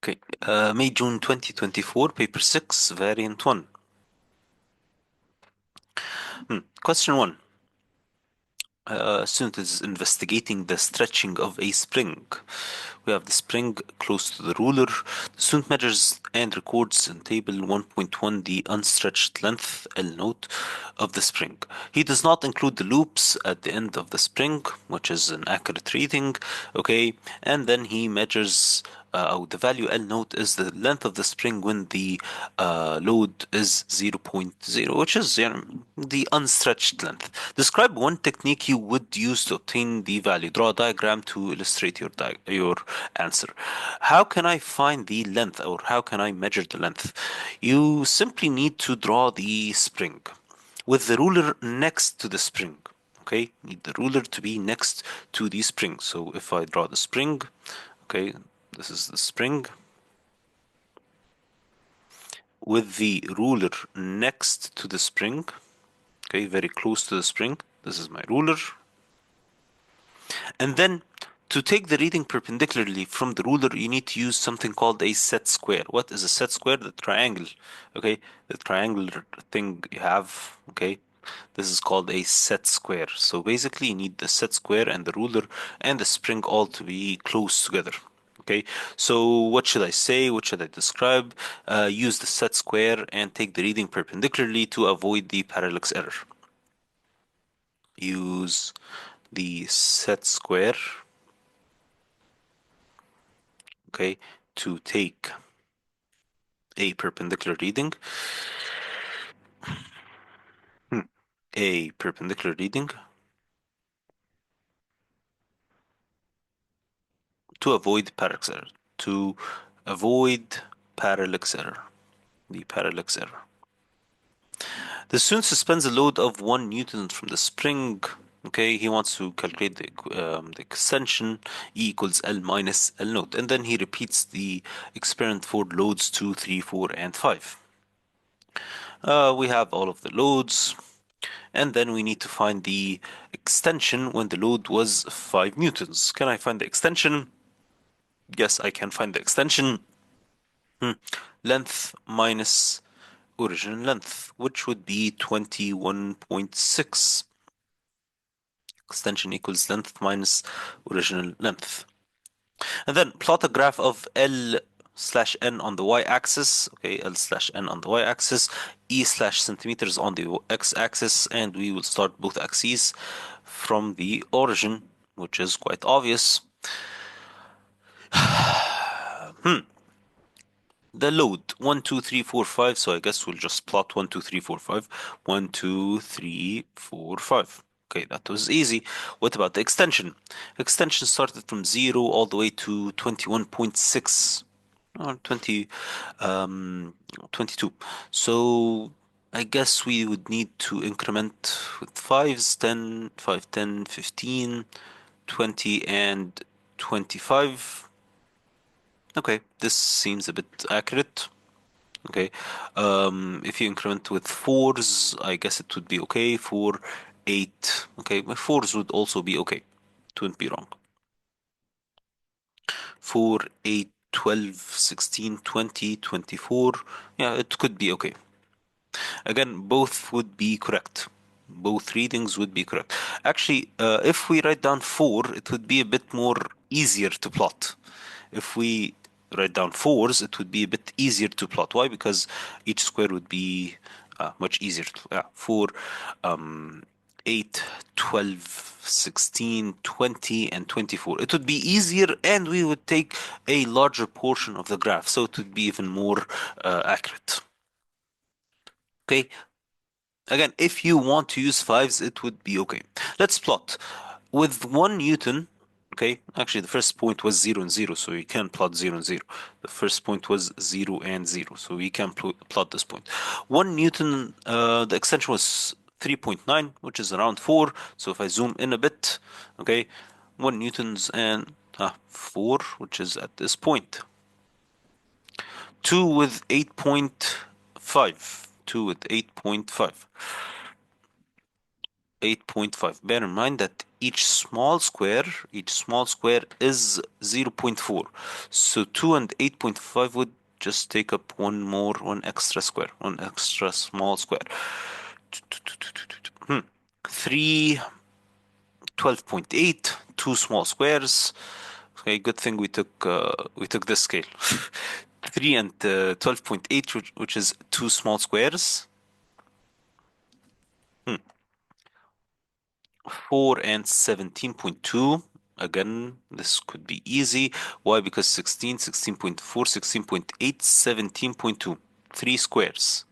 Okay, May, June 2024, paper 6, variant 1. Question 1. Student is investigating the stretching of a spring. We have the spring close to the ruler. The student measures and records in table 1.1 the unstretched length, L note, of the spring. He does not include the loops at the end of the spring, which is an accurate reading. Okay, and then he measures the value L note is the length of the spring when the load is zero point 0.0, which is the unstretched length. Describe one technique you would use to obtain the value. Draw a diagram to illustrate your answer. How can I find the length, or how can I measure the length? You simply need to draw the spring with the ruler next to the spring. Okay, need the ruler to be next to the spring. So if I draw the spring, okay, this is the spring with the ruler next to the spring. Okay, very close to the spring. This is my ruler. And then to take the reading perpendicularly from the ruler, you need to use something called a set square. What is a set square? The triangle. Okay, the triangular thing you have. Okay, this is called a set square. So basically, you need the set square and the ruler and the spring all to be close together. Okay, so what should I say? What should I describe? Use the set square and take the reading perpendicularly to avoid the parallax error. Use the set square, okay, to take a perpendicular reading. A perpendicular reading to avoid parallax error. To avoid parallax error. The parallax error. The student suspends a load of 1 Newton from the spring. Okay, he wants to calculate the extension E equals L minus L naught. And then he repeats the experiment for loads 2, 3, 4, and 5. We have all of the loads. And then we need to find the extension when the load was 5 newtons. Can I find the extension? Yes, I can find the extension. Length minus original length, which would be 21.6. Extension equals length minus original length. And then plot a graph of L slash N on the y-axis. Okay, L slash N on the y-axis, E slash centimeters on the x-axis, and we will start both axes from the origin, which is quite obvious. The load 1, 2, 3, 4, 5. So I guess we'll just plot 1, 2, 3, 4, 5. 1, 2, 3, 4, 5. Okay, that was easy. What about the extension? Extension started from 0 all the way to 21.6 or 22. So I guess we would need to increment with 5s, 10, 5, 10, 15, 20, and 25. Okay, this seems a bit accurate. Okay, if you increment with 4s, I guess it would be okay. 4, 8. Okay, my 4s would also be okay. It wouldn't be wrong. 4, 8, 12, 16, 20, 24. Yeah, it could be okay. Again, both would be correct. Both readings would be correct. Actually, if we write down 4, it would be a bit more easier to plot. If we write down 4s, it would be a bit easier to plot. Why? Because each square would be much easier. 4, 8, 12, 16, 20, and 24. It would be easier, and we would take a larger portion of the graph, so it would be even more accurate. Okay, again, if you want to use 5s, it would be okay. Let's plot. With 1 Newton, okay, actually the first point was 0 and 0, so you can plot 0 and 0. The first point was 0 and 0, so we can plot this point. 1 Newton, the extension was 3.9, which is around 4. So if I zoom in a bit, okay, 1 Newtons and 4, which is at this point. 2 with 8.5. 2 with 8.5. 8.5. Bear in mind that each small square is 0.4. So 2 and 8.5 would just take up one extra square, one extra small square. 3, 12.8, two small squares. Okay, good thing we took this scale. 3 and 12.8, which is two small squares. 4 and 17.2. Again, this could be easy. Why? Because 16, 16.4, 16.8, 17.2. Three squares.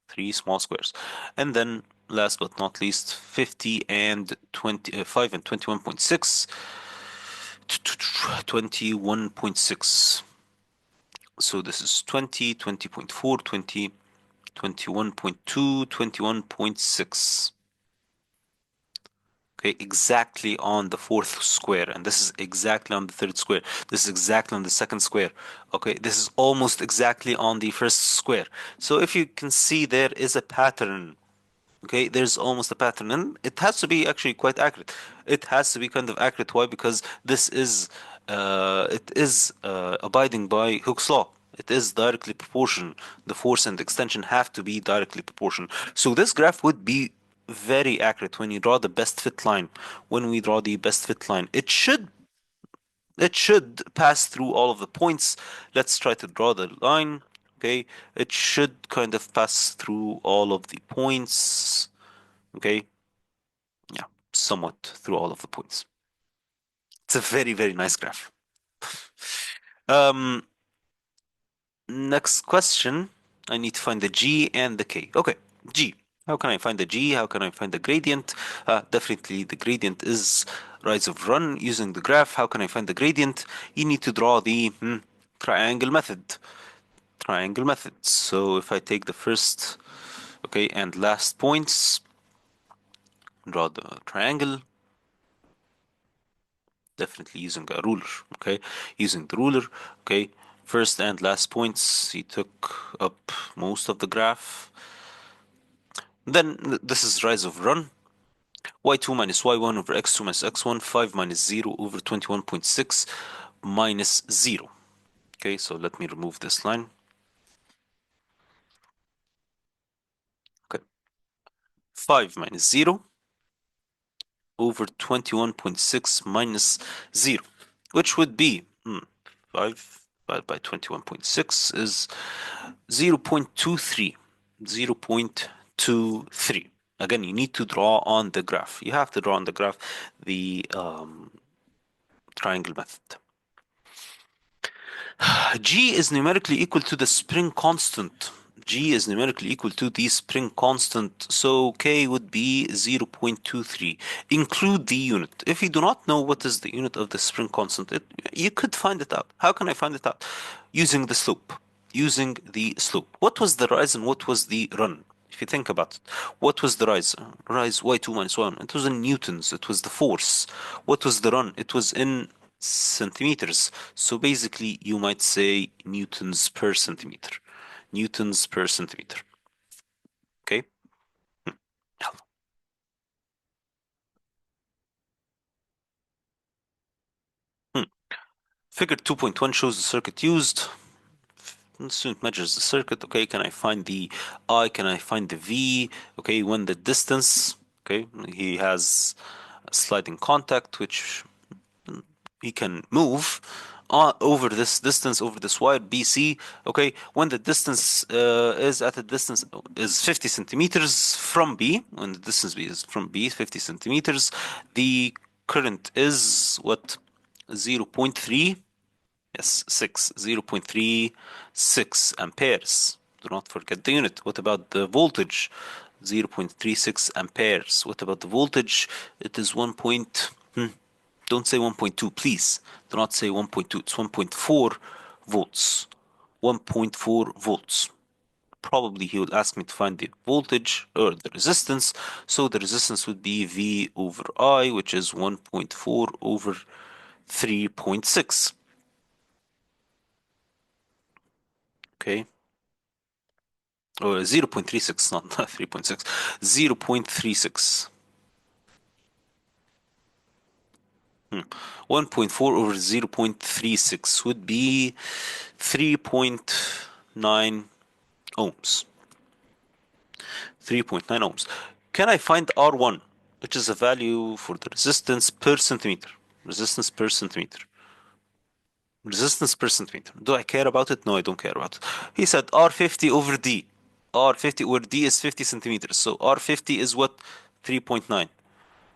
Three small squares. And then last but not least, 50 and 25 and 21.6. 21.6. So this is 20, 20.4, 20, 21.2, 21.6. Okay, exactly on the fourth square, and this is exactly on the third square. This is exactly on the second square. Okay, this is almost exactly on the first square. So if you can see, there is a pattern. Okay, there's almost a pattern, and it has to be actually quite accurate. It has to be kind of accurate. Why? Because it is abiding by Hooke's law. It is directly proportional. The force and extension have to be directly proportional. So this graph would be very accurate when you draw the best fit line. When we draw the best fit line, it should pass through all of the points. Let's try to draw the line. Okay, it should kind of pass through all of the points. Okay, yeah, somewhat through all of the points. It's a very, very nice graph. Um, Next question. I need to find the G and the K. Okay, G. How can I find the G? How can I find the gradient? Definitely the gradient is rise of run using the graph. How can I find the gradient? You need to draw the triangle method. Triangle method. So if I take the first, okay, and last points, draw the triangle. Definitely using a ruler. Okay, using the ruler. Okay, first and last points, he took up most of the graph. Then this is rise of run. Y2 minus y1 over x2 minus x1, 5 minus 0 over 21.6 minus 0. Okay, so let me remove this line. Okay, 5 minus 0 over 21.6 minus 0, which would be 5 divided by 21.6 is 0.23. 0.23. Again, you need to draw on the graph. You have to draw on the graph the triangle method. G is numerically equal to the spring constant. G is numerically equal to the spring constant, so K would be 0.23. Include the unit. If you do not know what is the unit of the spring constant, you could find it out. How can I find it out? Using the slope. Using the slope. What was the rise and what was the run? If you think about it, what was the rise? Rise y2 minus y1. It was in newtons. It was the force. What was the run? It was in centimeters. So basically, you might say newtons per centimeter. Newtons per centimeter. Okay? يلا. Hmm. Figure 2.1 shows the circuit used. The student measures the circuit. Okay, can I find the I? Can I find the V? Okay, when the distance. Okay, he has a sliding contact, which he can move over this distance, over this wire BC. Okay, when the distance is at a distance is 50 centimeters from B, when the distance B is from B 50 centimeters, the current is what? 0.3, yes, 6, 0.36 amperes. Do not forget the unit. What about the voltage? 0.36 amperes. What about the voltage? It is 1. Don't say 1.2, please. Do not say 1.2. It's 1.4 volts. 1.4 volts. Probably he will ask me to find the voltage or the resistance. So the resistance would be V over I, which is 1.4 over 3.6. Okay. or 0.36, not 3.6, 0.36. 1.4 over 0.36 would be 3.9 ohms. 3.9 ohms. Can I find R1, which is a value for the resistance per centimeter? Resistance per centimeter. Resistance per centimeter. Do I care about it? No, I don't care about it. He said R50 over D. R50 where D is 50 centimeters. So R50 is what? 3.9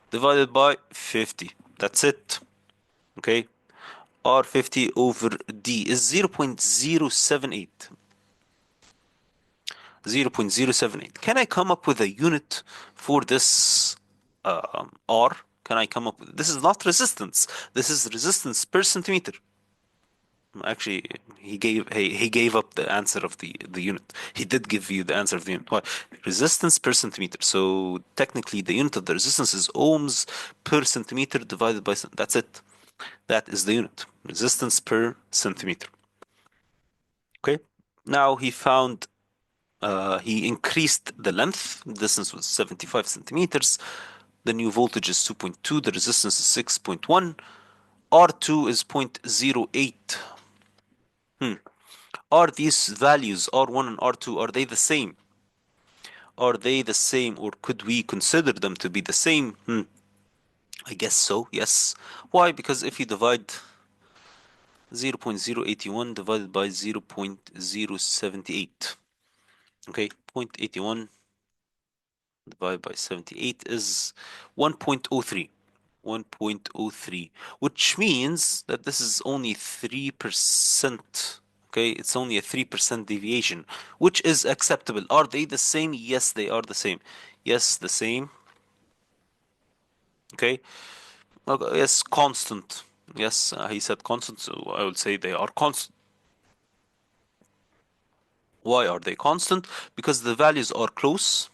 divided by 50. That's it. Okay. R50 over D is 0.078. 0.078. Can I come up with a unit for this R? Can I come up with this? Is not resistance. This is resistance per centimeter. Actually, he gave up the answer of the unit. He did give you the answer of the unit. Why? Resistance per centimeter. So technically, the unit of the resistance is ohms per centimeter divided by. That's it. That is the unit. Resistance per centimeter. Okay. Now he found. He increased the length. The distance was 75 centimeters. The new voltage is 2.2. The resistance is 6.1. R2 is 0.08. Are these values R1 and R2 are they the same? Are they the same, or could we consider them to be the same? I guess so, yes. Why? Because if you divide 0.081 divided by 0.078, okay, 0.81 divided by 78 is 1.03. 1.03, which means that this is only 3%. Okay, it's only a 3% deviation, which is acceptable. Are they the same? Yes, they are the same. Yes, the same. Okay. Okay, yes, constant. Yes, he said constant, so I would say they are constant. Why are they constant? Because the values are close.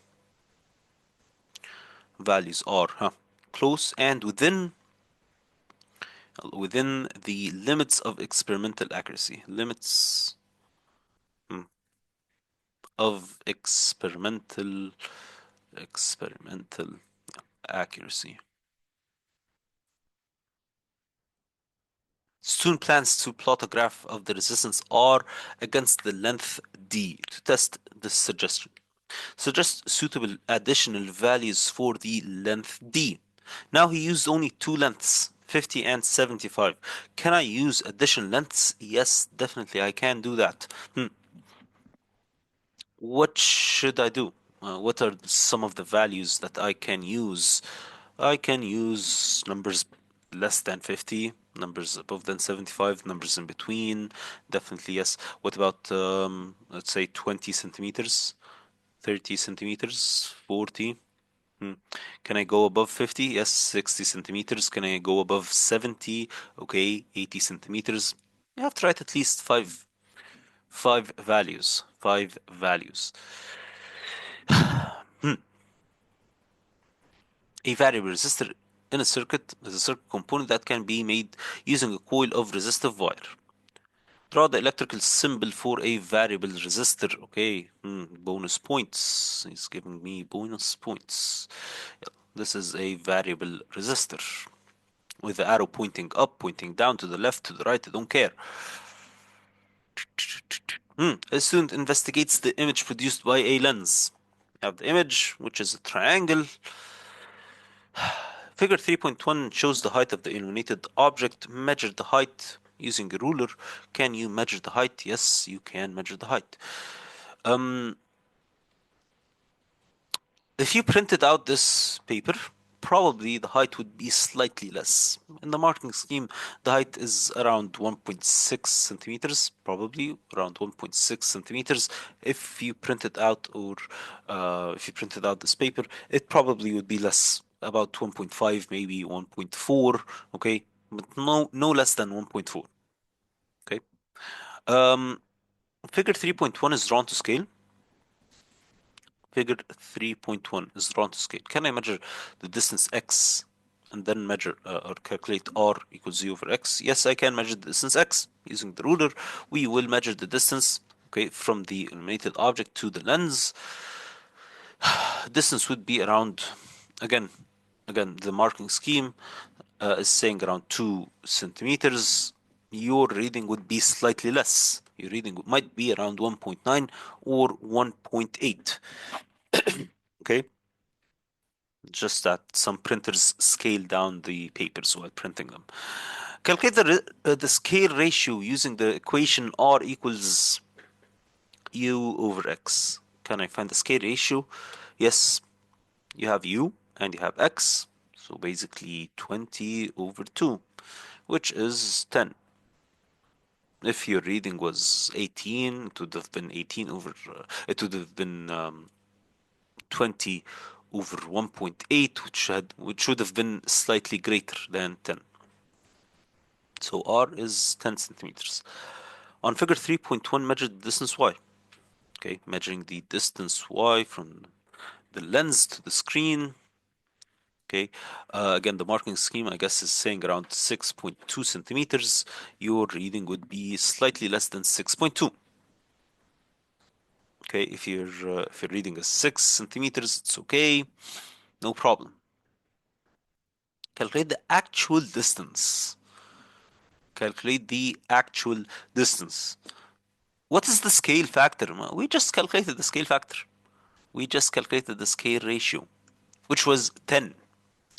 Values are close and within the limits of experimental accuracy. Limits hmm, of experimental accuracy. Student plans to plot a graph of the resistance R against the length D to test this suggestion. Suggest suitable additional values for the length D. Now he used only two lengths, 50 and 75. Can I use additional lengths? Yes, definitely I can do that. What should I do? What are some of the values that I can use? I can use numbers less than 50, numbers above than 75, numbers in between. Definitely yes. What about, let's say 20 centimeters, 30 centimeters, 40? Hmm. Can I go above 50? Yes, 60 centimeters. Can I go above 70? Okay, 80 centimeters. You have to write at least five values. Five values. A variable resistor in a circuit is a circuit component that can be made using a coil of resistive wire. Draw the electrical symbol for a variable resistor. Okay, bonus points. He's giving me bonus points. Yeah, this is a variable resistor with the arrow pointing up, pointing down, to the left, to the right. I don't care. A student investigates the image produced by a lens. You have the image, which is a triangle. Figure 3.1 shows the height of the illuminated object. Measure the height using a ruler. Can you measure the height? Yes, you can measure the height. Um, if you printed out this paper, probably the height would be slightly less. In the marking scheme, the height is around 1.6 centimeters, probably around 1.6 centimeters. If you printed out, or if you printed out this paper, it probably would be less, about 1.5, maybe 1.4. Okay, but no less than 1.4. Okay. Um, Figure 3.1 is drawn to scale. Figure 3.1 is drawn to scale. Can I measure the distance x and then measure or calculate r equals z over x? Yes, I can measure the distance x using the ruler. We will measure the distance. okay, from the illuminated object to the lens, distance would be around, again, the marking scheme is saying around 2 centimeters. Your reading would be slightly less. Your reading might be around 1.9 or 1.8. Okay, just that some printers scale down the papers while printing them. Calculate the scale ratio using the equation R equals U over X. Can I find the scale ratio? Yes, you have U and you have X. So basically 20 over 2, which is 10. If your reading was 18, it would have been 18 over, it would have been 20 over 1.8, which should have been slightly greater than 10. So R is 10 centimeters. On figure 3.1, measure the distance Y. Okay, measuring the distance Y from the lens to the screen. Okay, again, the marking scheme, I guess, is saying around 6.2 centimeters. Your reading would be slightly less than 6.2. Okay, if you're reading as 6 centimeters, it's okay, no problem. Calculate the actual distance. Calculate the actual distance. What is the scale factor? We just calculated the scale factor. We just calculated the scale ratio, which was 10.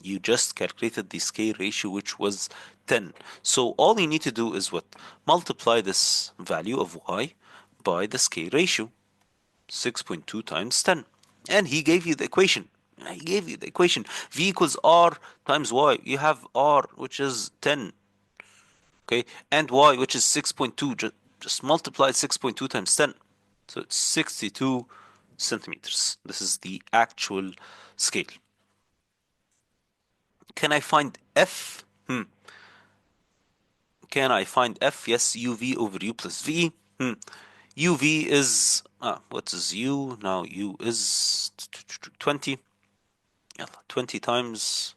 You just calculated the scale ratio, which was 10. So all you need to do is what? Multiply this value of y by the scale ratio, 6.2 times 10. And he gave you the equation. He gave you the equation. V equals R times Y. You have R, which is 10. Okay. And Y, which is 6.2. Just multiply 6.2 times 10. So it's 62 centimeters. This is the actual scale. Can I find F? Can I find F? Yes, UV over U plus V. UV is, what is U? Now U is 20. Yeah, 20 times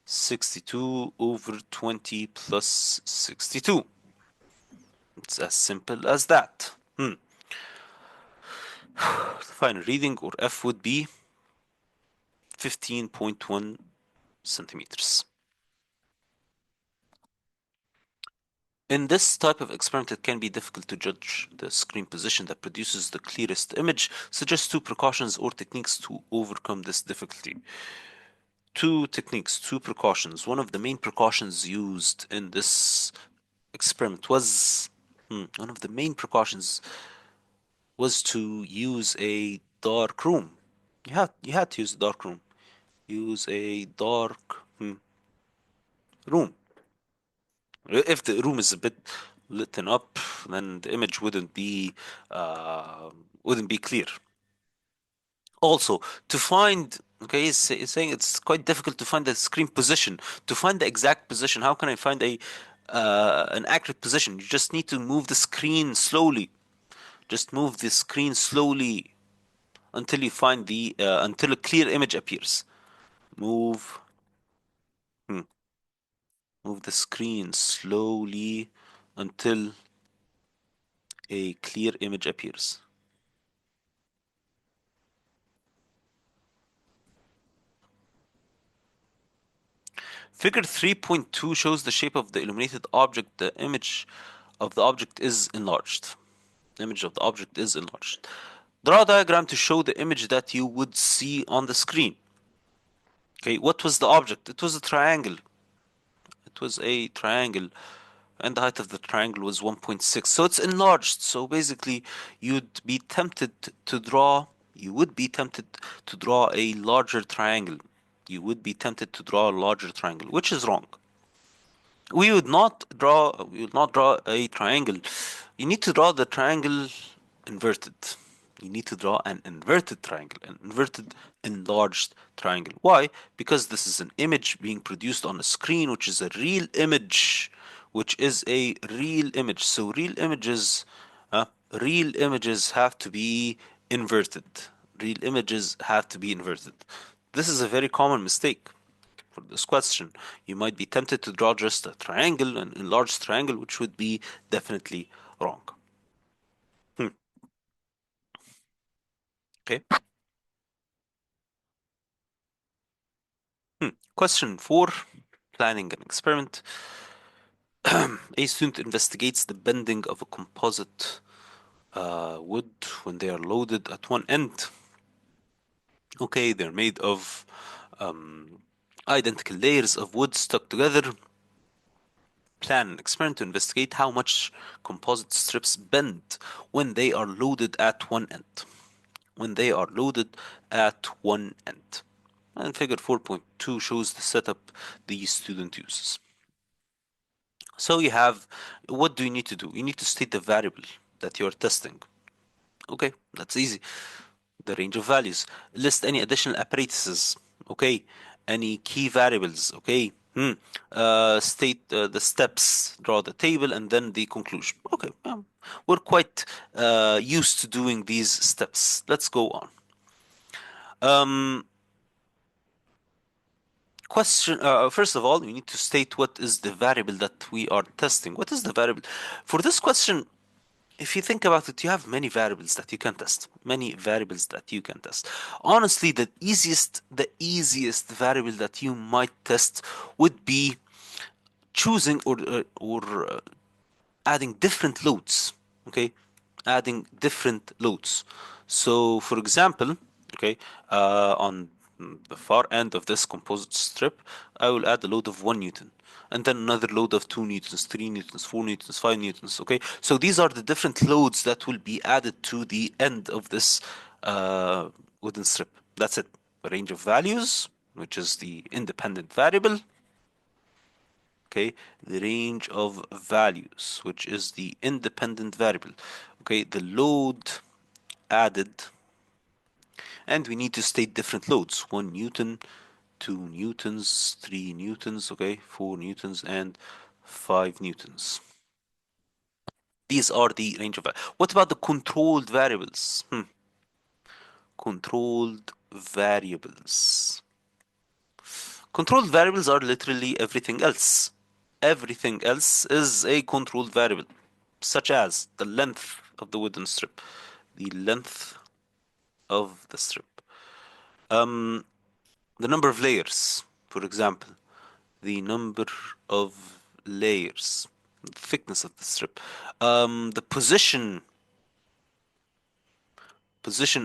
62 over 20 plus 62. It's as simple as that. The final reading, or F, would be 15.1 centimeters. In this type of experiment, it can be difficult to judge the screen position that produces the clearest image. Suggest 2 precautions or techniques to overcome this difficulty. 2 techniques, 2 precautions. One of the main precautions used in this experiment was one of the main precautions was to use a dark room. You had to use a dark room. Use a dark room. If the room is a bit lit up, then the image wouldn't be clear. Also, to find, okay, it's saying it's quite difficult to find the screen position. To find the exact position, how can I find an accurate position? You just need to move the screen slowly. Just move the screen slowly until you find until a clear image appears. Move, hmm, move the screen slowly until a clear image appears. Figure 3.2 shows the shape of the illuminated object. The image of the object is enlarged. The image of the object is enlarged. Draw a diagram to show the image that you would see on the screen. Okay, what was the object? It was a triangle. It was a triangle, and the height of the triangle was 1.6. So it's enlarged. So basically, you would be tempted to draw a larger triangle. You would be tempted to draw a larger triangle, which is wrong. We would not draw a triangle. You need to draw the triangle inverted. You need to draw an inverted triangle, an inverted enlarged triangle. Why? Because this is an image being produced on a screen, which is a real image, So real images have to be inverted. Real images have to be inverted. This is a very common mistake for this question. You might be tempted to draw just a triangle, an enlarged triangle, which would be definitely wrong. Okay. Question 4, planning an experiment. A student investigates the bending of a composite wood when they are loaded at one end. Okay, they're made of um, identical layers of wood stuck together. Plan an experiment to investigate how much composite strips bend when they are loaded at one end. When they are loaded at one end. And figure 4.2 shows the setup the student uses. So you have, what do you need to do? You need to state the variable that you're testing. Okay, that's easy. The range of values. List any additional apparatuses. Okay, any key variables. Okay. State the steps, draw the table, and then the conclusion. Okay, we're quite used to doing these steps. Let's go on. Um, Question. First of all, you need to state what is the variable that we are testing. What is the variable? For this question, if you think about it, you have many variables that you can test. Many variables that you can test. Honestly, the easiest variable that you might test would be choosing or adding different loads. Okay, adding different loads. So, for example, okay, on the far end of this composite strip, I will add a load of 1 Newton, and then another load of 2 Newtons, 3 Newtons, 4 Newtons, 5 Newtons. Okay, so these are the different loads that will be added to the end of this wooden strip. That's it. A range of values, which is the independent variable. Okay, the range of values, which is the independent variable. Okay, the load added, and we need to state different loads: 1 Newton, 2 Newtons, 3 Newtons, okay, 4 Newtons, and 5 Newtons. These are the range of values. What about the controlled variables? Controlled variables. Controlled variables are literally everything else. Everything else is a controlled variable, such as the length of the wooden strip. The length of the strip. Um, the number of layers, for example. The number of layers. The thickness of the strip. The position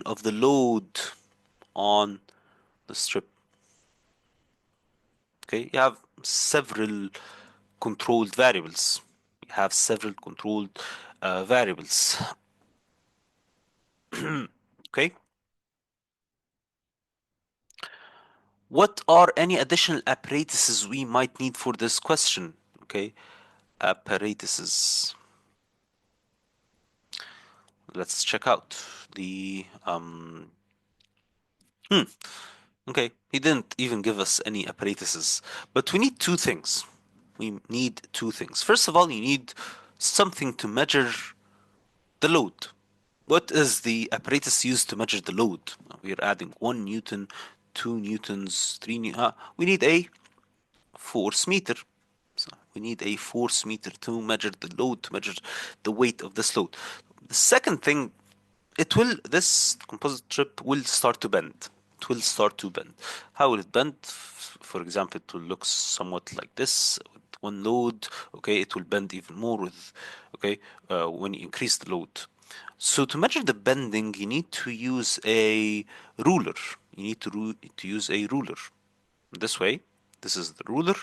of the load on the strip. Okay, you have several controlled variables. You have several controlled variables. Okay, what are any additional apparatuses we might need for this question? Okay, apparatuses. Let's check out the okay, he didn't even give us any apparatuses, but we need two things. We need two things. First of all, you need something to measure the load. What is the apparatus used to measure the load? We are adding 1 Newton, 2 Newtons, we need a force meter. So we need a force meter to measure the load, to measure the weight of this load. The second thing, this composite strip will start to bend. It will start to bend. How will it bend? For example, it will look somewhat like this with one load. Okay, it will bend even more with, okay, when you increase the load. So to measure the bending, you need to use a ruler. You need to use a ruler. This way, this is the ruler,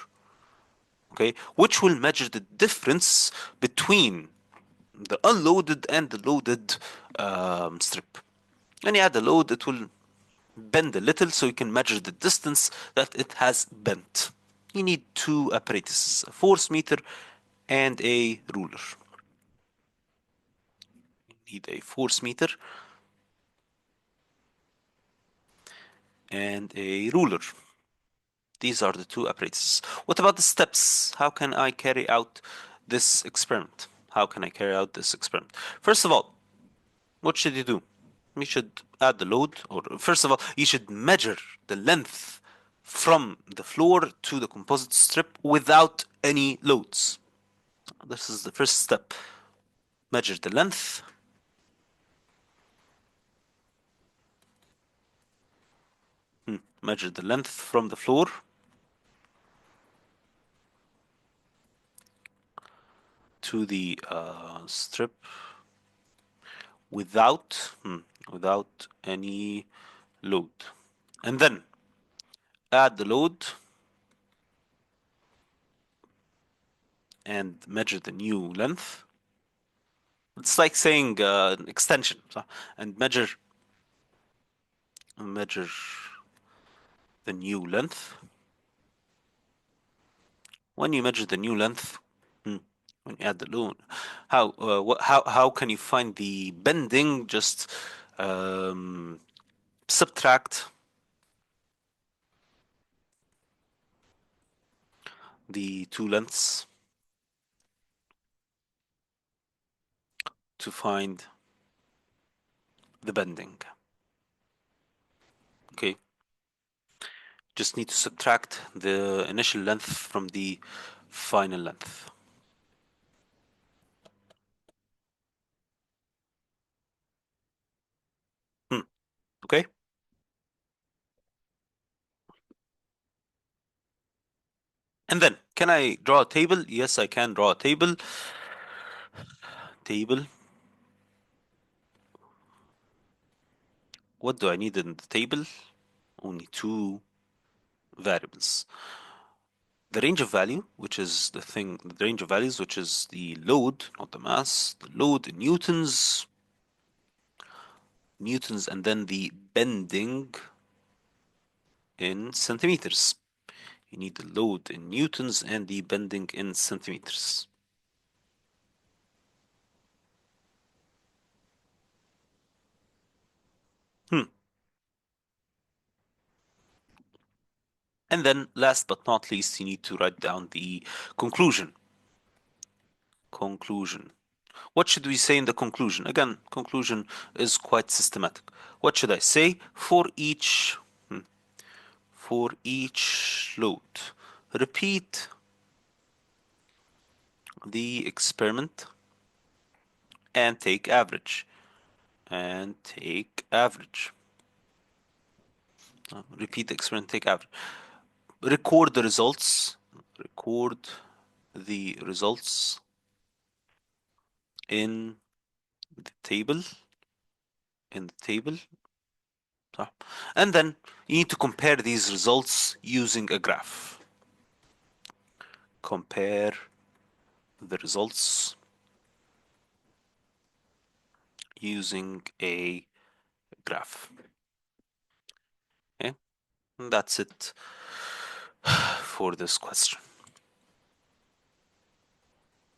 okay, which will measure the difference between the unloaded and the loaded strip. When you add the load, it will bend a little so you can measure the distance that it has bent. You need two apparatuses, a force meter and a ruler. You need a force meter and a ruler. These are the two apparatuses. What about the steps? How can I carry out this experiment? How can I carry out this experiment? First of all, what should you do? You should add the load, or first of all, you should measure the length from the floor to the composite strip without any loads. This is the first step. Measure the length measure the length from the floor to the strip without without any load, and then add the load and measure the new length. It's like saying extension, صح? And measure the new length. When you measure the new length, when you add the load, how can you find the bending? Just um, subtract the two lengths to find the bending. Okay, just need to subtract the initial length from the final length. Okay. And then, can I draw a table? Yes, I can draw a table. Table. What do I need in the table? Only two variables. The range of value, which is the range of values, which is the load, not the mass, the load in newtons, and then the bending in centimeters. You need the load in newtons and the bending in centimeters. Hmm. And then, last but not least, you need to write down the conclusion. Conclusion. What should we say in the conclusion? Again, conclusion is quite systematic. What should I say for each load? Repeat the experiment and take average. And take average. Repeat the experiment, take average. Record the results. Record the results in the table. In the table. صح. And then you need to compare these results using a graph. Compare the results using a graph. Okay, and that's it for this question.